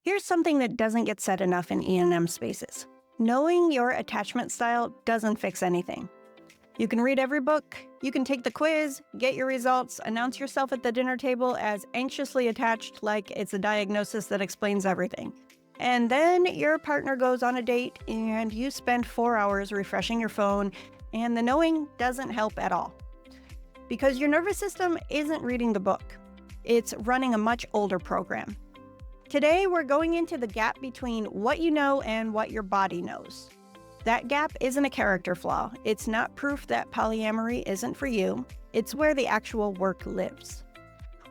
Here's something that doesn't get said enough in E&M spaces. Knowing your attachment style doesn't fix anything. You can read every book, you can take the quiz, get your results, announce yourself at the dinner table as anxiously attached like it's a diagnosis that explains everything. And then your partner goes on a date and you spend 4 hours refreshing your phone, and the knowing doesn't help at all. Because your nervous system isn't reading the book. It's running a much older program. Today, we're going into the gap between what you know and what your body knows. That gap isn't a character flaw. It's not proof that polyamory isn't for you. It's where the actual work lives.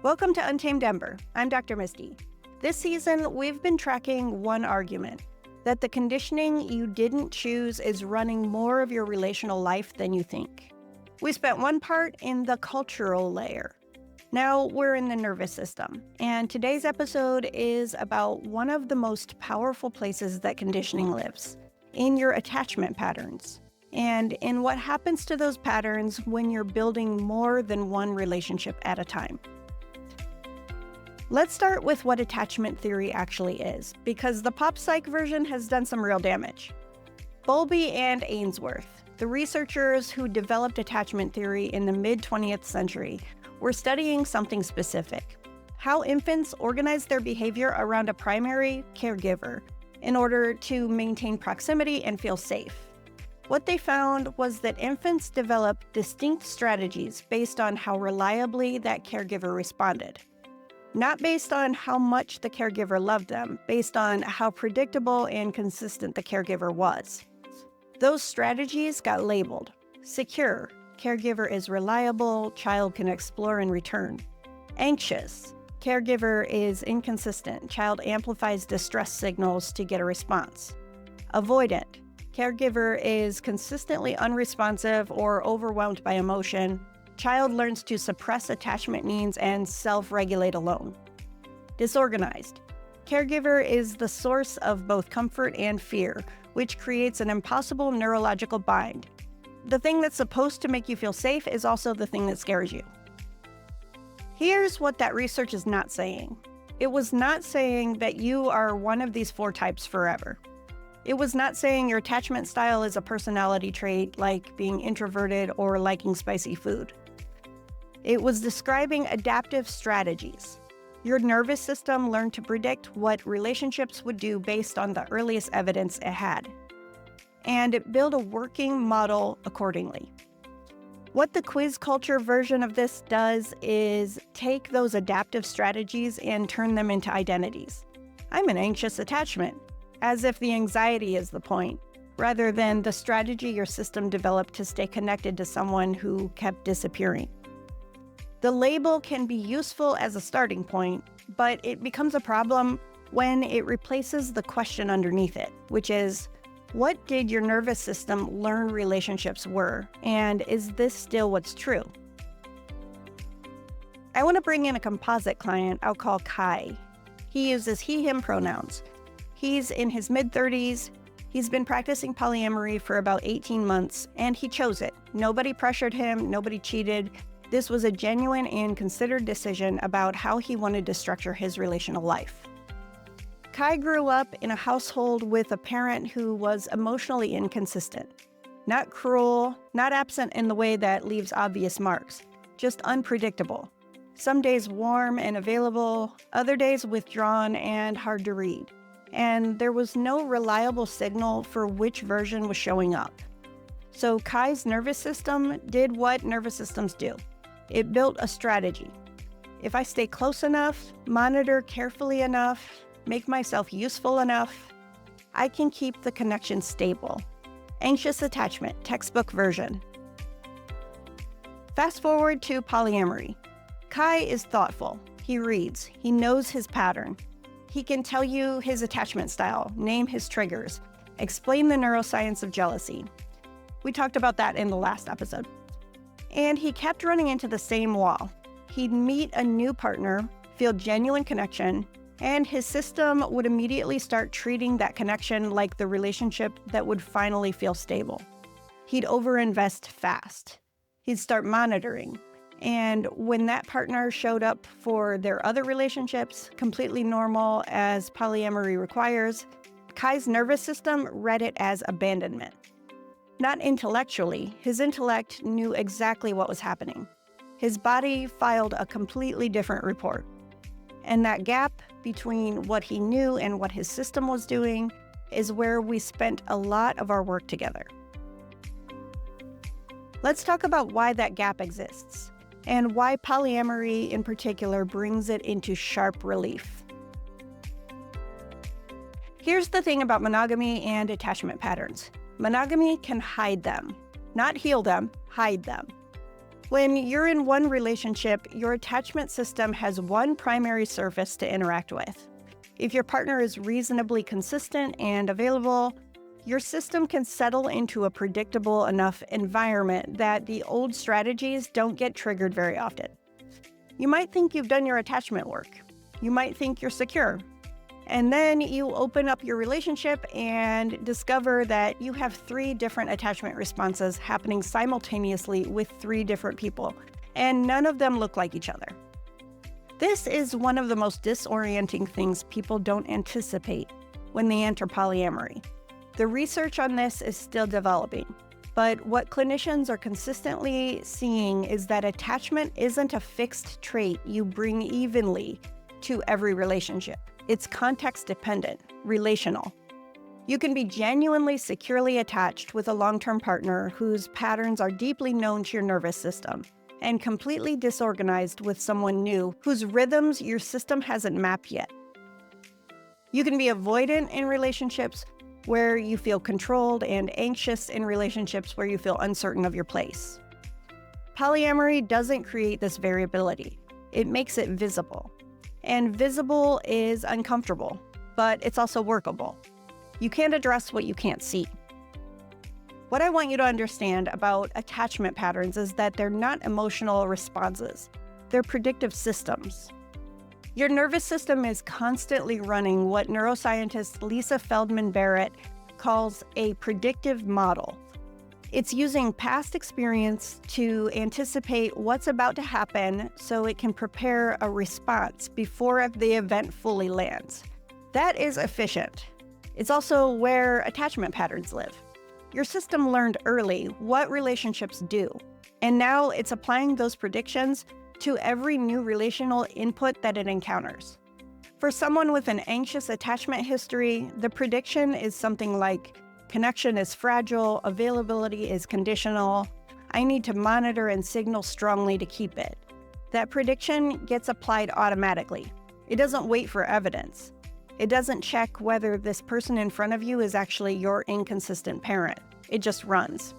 Welcome to Untamed Ember. I'm Dr. Misty. This season, we've been tracking one argument, that the conditioning you didn't choose is running more of your relational life than you think. We spent one part in the cultural layer. Now we're in the nervous system, and today's episode is about one of the most powerful places that conditioning lives, in your attachment patterns, and in what happens to those patterns when you're building more than one relationship at a time. Let's start with what attachment theory actually is, because the pop psych version has done some real damage. Bowlby and Ainsworth, the researchers who developed attachment theory in the mid-20th century, we're studying something specific: how infants organize their behavior around a primary caregiver in order to maintain proximity and feel safe. What they found was that infants develop distinct strategies based on how reliably that caregiver responded. Not based on how much the caregiver loved them, based on how predictable and consistent the caregiver was. Those strategies got labeled: secure, caregiver is reliable, child can explore and return. Anxious, caregiver is inconsistent, child amplifies distress signals to get a response. Avoidant, caregiver is consistently unresponsive or overwhelmed by emotion, child learns to suppress attachment needs and self-regulate alone. Disorganized, caregiver is the source of both comfort and fear, which creates an impossible neurological bind. The thing that's supposed to make you feel safe is also the thing that scares you. Here's what that research is not saying. It was not saying that you are one of these 4 types forever. It was not saying your attachment style is a personality trait like being introverted or liking spicy food. It was describing adaptive strategies. Your nervous system learned to predict what relationships would do based on the earliest evidence it had, and build a working model accordingly. What the quiz culture version of this does is take those adaptive strategies and turn them into identities. I'm an anxious attachment, as if the anxiety is the point, rather than the strategy your system developed to stay connected to someone who kept disappearing. The label can be useful as a starting point, but it becomes a problem when it replaces the question underneath it, which is, what did your nervous system learn relationships were, and is this still what's true? I want to bring in a composite client I'll call Kai. He uses he/him pronouns. He's in his mid-30s. He's been practicing polyamory for about 18 months, and he chose it. Nobody pressured him, nobody cheated. This was a genuine and considered decision about how he wanted to structure his relational life. Kai grew up in a household with a parent who was emotionally inconsistent. Not cruel, not absent in the way that leaves obvious marks, just unpredictable. Some days warm and available, other days withdrawn and hard to read. And there was no reliable signal for which version was showing up. So Kai's nervous system did what nervous systems do. It built a strategy. If I stay close enough, monitor carefully enough, make myself useful enough, I can keep the connection stable. Anxious attachment, textbook version. Fast forward to polyamory. Kai is thoughtful. He reads. He knows his pattern. He can tell you his attachment style, name his triggers, explain the neuroscience of jealousy. We talked about that in the last episode. And he kept running into the same wall. He'd meet a new partner, feel genuine connection, and his system would immediately start treating that connection like the relationship that would finally feel stable. He'd overinvest fast. He'd start monitoring. And when that partner showed up for their other relationships, completely normal as polyamory requires, Kai's nervous system read it as abandonment. Not intellectually, his intellect knew exactly what was happening. His body filed a completely different report. And that gap between what he knew and what his system was doing is where we spent a lot of our work together. Let's talk about why that gap exists, and why polyamory in particular brings it into sharp relief. Here's the thing about monogamy and attachment patterns. Monogamy can hide them. Not heal them, hide them. When you're in one relationship, your attachment system has one primary surface to interact with. If your partner is reasonably consistent and available, your system can settle into a predictable enough environment that the old strategies don't get triggered very often. You might think you've done your attachment work. You might think you're secure. And then you open up your relationship and discover that you have 3 different attachment responses happening simultaneously with 3 different people, and none of them look like each other. This is one of the most disorienting things people don't anticipate when they enter polyamory. The research on this is still developing, but what clinicians are consistently seeing is that attachment isn't a fixed trait you bring evenly to every relationship. It's context-dependent, relational. You can be genuinely securely attached with a long-term partner whose patterns are deeply known to your nervous system, and completely disorganized with someone new whose rhythms your system hasn't mapped yet. You can be avoidant in relationships where you feel controlled and anxious in relationships where you feel uncertain of your place. Polyamory doesn't create this variability. It makes it visible. And visible is uncomfortable, but it's also workable. You can't address what you can't see. What I want you to understand about attachment patterns is that they're not emotional responses. They're predictive systems. Your nervous system is constantly running what neuroscientist Lisa Feldman Barrett calls a predictive model. It's using past experience to anticipate what's about to happen so it can prepare a response before the event fully lands. That is efficient. It's also where attachment patterns live. Your system learned early what relationships do, and now it's applying those predictions to every new relational input that it encounters. For someone with an anxious attachment history, the prediction is something like, connection is fragile, availability is conditional, I need to monitor and signal strongly to keep it. That prediction gets applied automatically. It doesn't wait for evidence. It doesn't check whether this person in front of you is actually your inconsistent parent. It just runs.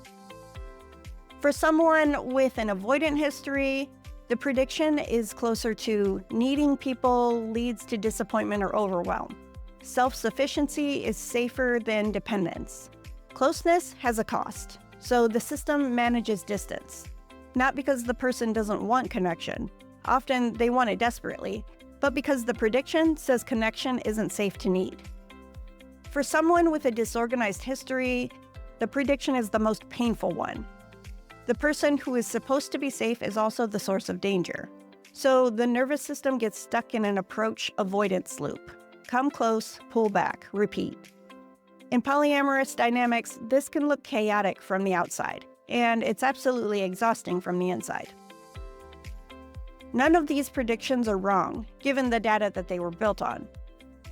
For someone with an avoidant history, the prediction is closer to needing people leads to disappointment or overwhelm. Self-sufficiency is safer than dependence. Closeness has a cost, so the system manages distance. Not because the person doesn't want connection. Often they want it desperately, but because the prediction says connection isn't safe to need. For someone with a disorganized history, the prediction is the most painful one. The person who is supposed to be safe is also the source of danger. So the nervous system gets stuck in an approach avoidance loop. Come close, pull back, repeat. In polyamorous dynamics, this can look chaotic from the outside, and it's absolutely exhausting from the inside. None of these predictions are wrong, given the data that they were built on.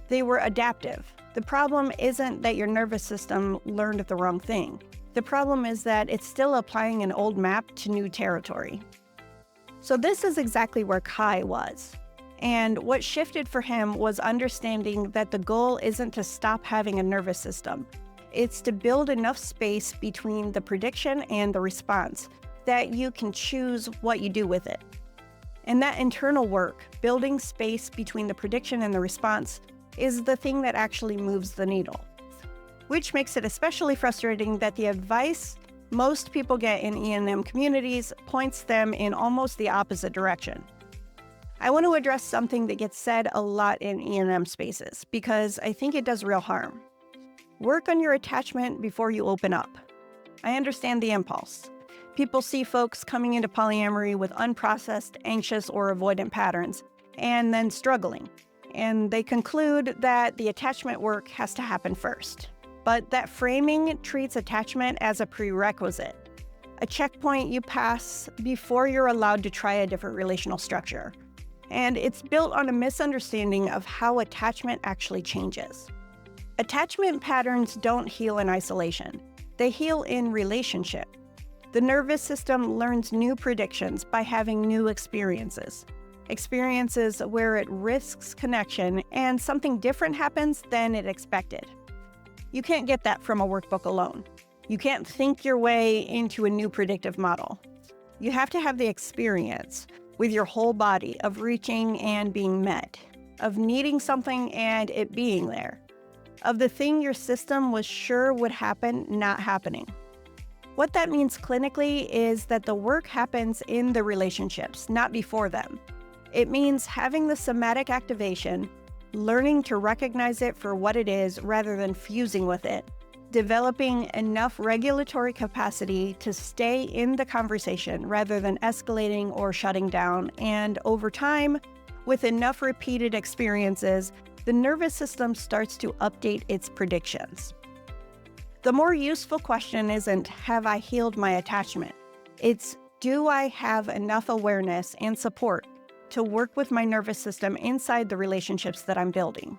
They were adaptive. The problem isn't that your nervous system learned the wrong thing. The problem is that it's still applying an old map to new territory. So this is exactly where Kai was. And what shifted for him was understanding that the goal isn't to stop having a nervous system. It's to build enough space between the prediction and the response that you can choose what you do with it. And that internal work, building space between the prediction and the response, is the thing that actually moves the needle. Which makes it especially frustrating that the advice most people get in E&M communities points them in almost the opposite direction. I want to address something that gets said a lot in E&M spaces because I think it does real harm. Work on your attachment before you open up. I understand the impulse. People see folks coming into polyamory with unprocessed, anxious, or avoidant patterns, and then struggling. And they conclude that the attachment work has to happen first. But that framing treats attachment as a prerequisite, a checkpoint you pass before you're allowed to try a different relational structure. And it's built on a misunderstanding of how attachment actually changes. Attachment patterns don't heal in isolation. They heal in relationship. The nervous system learns new predictions by having new experiences where it risks connection and something different happens than it expected. You can't get that from a workbook alone. You can't think your way into a new predictive model. You have to have the experience with your whole body of reaching and being met, of needing something and it being there, of the thing your system was sure would happen not happening. What that means clinically is that the work happens in the relationships, not before them. It means having the somatic activation, learning to recognize it for what it is rather than fusing with it, developing enough regulatory capacity to stay in the conversation rather than escalating or shutting down, and over time, with enough repeated experiences, the nervous system starts to update its predictions. The more useful question isn't, have I healed my attachment? It's, do I have enough awareness and support to work with my nervous system inside the relationships that I'm building?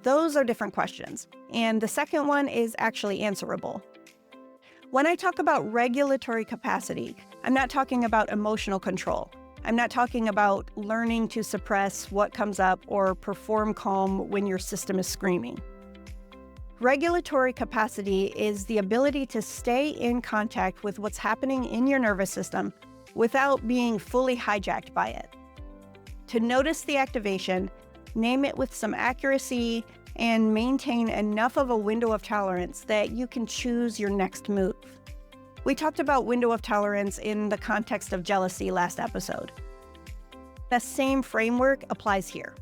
Those are different questions, and the second one is actually answerable. When I talk about regulatory capacity, I'm not talking about emotional control. I'm not talking about learning to suppress what comes up or perform calm when your system is screaming. Regulatory capacity is the ability to stay in contact with what's happening in your nervous system without being fully hijacked by it. To notice the activation, name it with some accuracy, and maintain enough of a window of tolerance that you can choose your next move. We talked about window of tolerance in the context of jealousy last episode. The same framework applies here.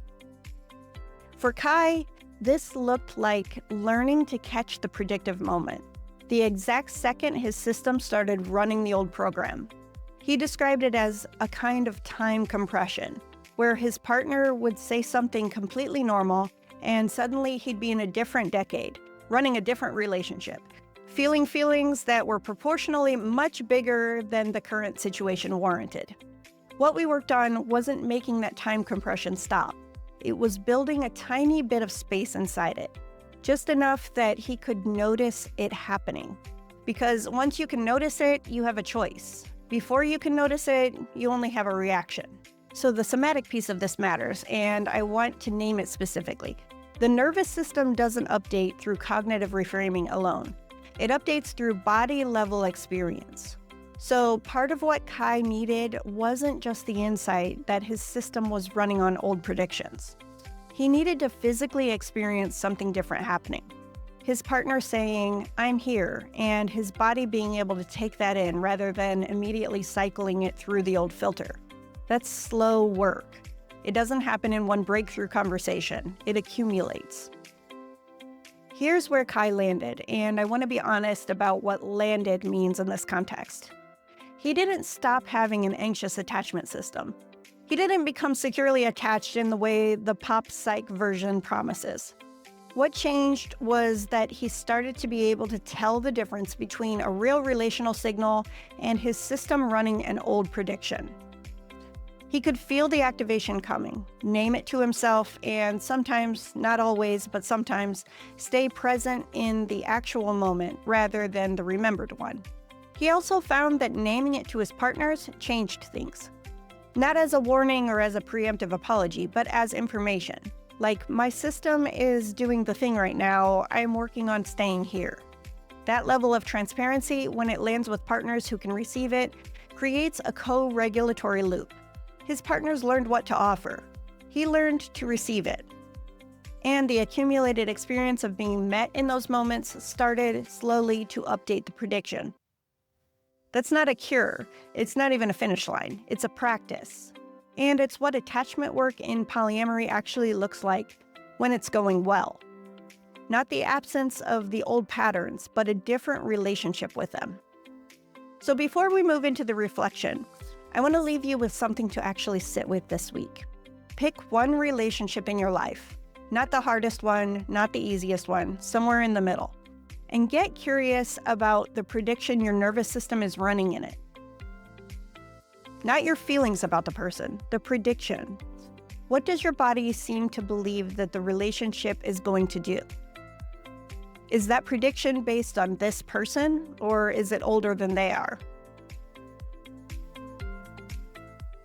For Kai, this looked like learning to catch the predictive moment, the exact second his system started running the old program. He described it as a kind of time compression, where his partner would say something completely normal, and suddenly he'd be in a different decade, running a different relationship, feeling feelings that were proportionally much bigger than the current situation warranted. What we worked on wasn't making that time compression stop. It was building a tiny bit of space inside it, just enough that he could notice it happening. Because once you can notice it, you have a choice. Before you can notice it, you only have a reaction. So the somatic piece of this matters, and I want to name it specifically. The nervous system doesn't update through cognitive reframing alone. It updates through body-level experience. So part of what Kai needed wasn't just the insight that his system was running on old predictions. He needed to physically experience something different happening. His partner saying, "I'm here," and his body being able to take that in rather than immediately cycling it through the old filter. That's slow work. It doesn't happen in one breakthrough conversation. It accumulates. Here's where Kai landed, and I want to be honest about what landed means in this context. He didn't stop having an anxious attachment system. He didn't become securely attached in the way the pop psych version promises. What changed was that he started to be able to tell the difference between a real relational signal and his system running an old prediction. He could feel the activation coming, name it to himself, and sometimes, not always, but sometimes, stay present in the actual moment rather than the remembered one. He also found that naming it to his partners changed things. Not as a warning or as a preemptive apology, but as information. Like, my system is doing the thing right now, I'm working on staying here. That level of transparency, when it lands with partners who can receive it, creates a co-regulatory loop. His partners learned what to offer. He learned to receive it. And the accumulated experience of being met in those moments started slowly to update the prediction. That's not a cure. It's not even a finish line. It's a practice. And it's what attachment work in polyamory actually looks like when it's going well. Not the absence of the old patterns, but a different relationship with them. So before we move into the reflection, I want to leave you with something to actually sit with this week. Pick one relationship in your life, not the hardest one, not the easiest one, somewhere in the middle, and get curious about the prediction your nervous system is running in it. Not your feelings about the person, the prediction. What does your body seem to believe that the relationship is going to do? Is that prediction based on this person, or is it older than they are?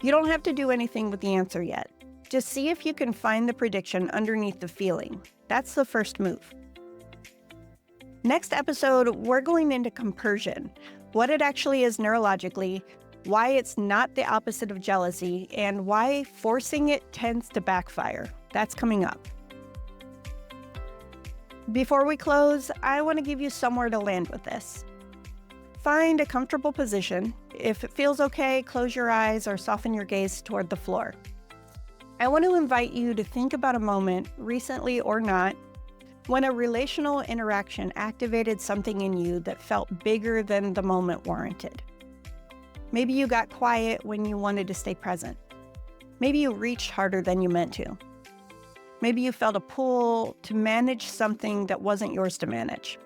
You don't have to do anything with the answer yet. Just see if you can find the prediction underneath the feeling. That's the first move. Next episode, we're going into compersion, what it actually is neurologically, why it's not the opposite of jealousy, and why forcing it tends to backfire. That's coming up. Before we close, I want to give you somewhere to land with this. Find a comfortable position. If it feels okay, close your eyes or soften your gaze toward the floor. I want to invite you to think about a moment, recently or not, when a relational interaction activated something in you that felt bigger than the moment warranted. Maybe you got quiet when you wanted to stay present. Maybe you reached harder than you meant to. Maybe you felt a pull to manage something that wasn't yours to manage.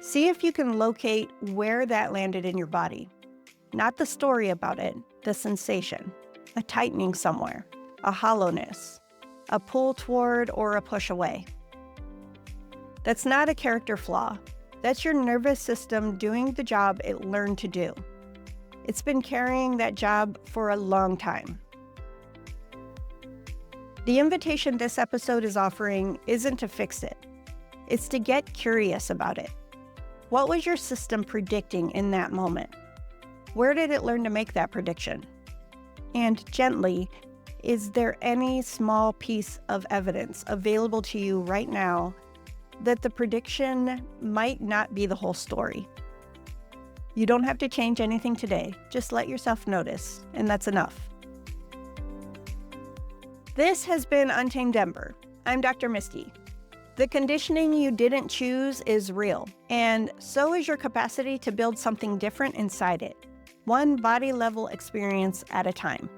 See if you can locate where that landed in your body. Not the story about it, the sensation. A tightening somewhere, a hollowness, a pull toward or a push away. That's not a character flaw. That's your nervous system doing the job it learned to do. It's been carrying that job for a long time. The invitation this episode is offering isn't to fix it. It's to get curious about it. What was your system predicting in that moment? Where did it learn to make that prediction? And gently, is there any small piece of evidence available to you right now that the prediction might not be the whole story? You don't have to change anything today. Just let yourself notice, and that's enough. This has been Untamed Ember. I'm Dr. Misty. The conditioning you didn't choose is real, and so is your capacity to build something different inside it, one body-level experience at a time.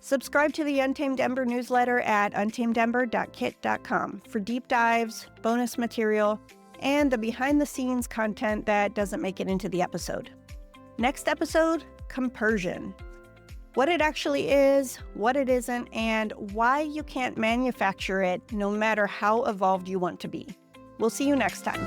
Subscribe to the Untamed Ember newsletter at untamedember.kit.com for deep dives, bonus material, and the behind-the-scenes content that doesn't make it into the episode. Next episode, compersion. What it actually is, what it isn't, and why you can't manufacture it no matter how evolved you want to be. We'll see you next time.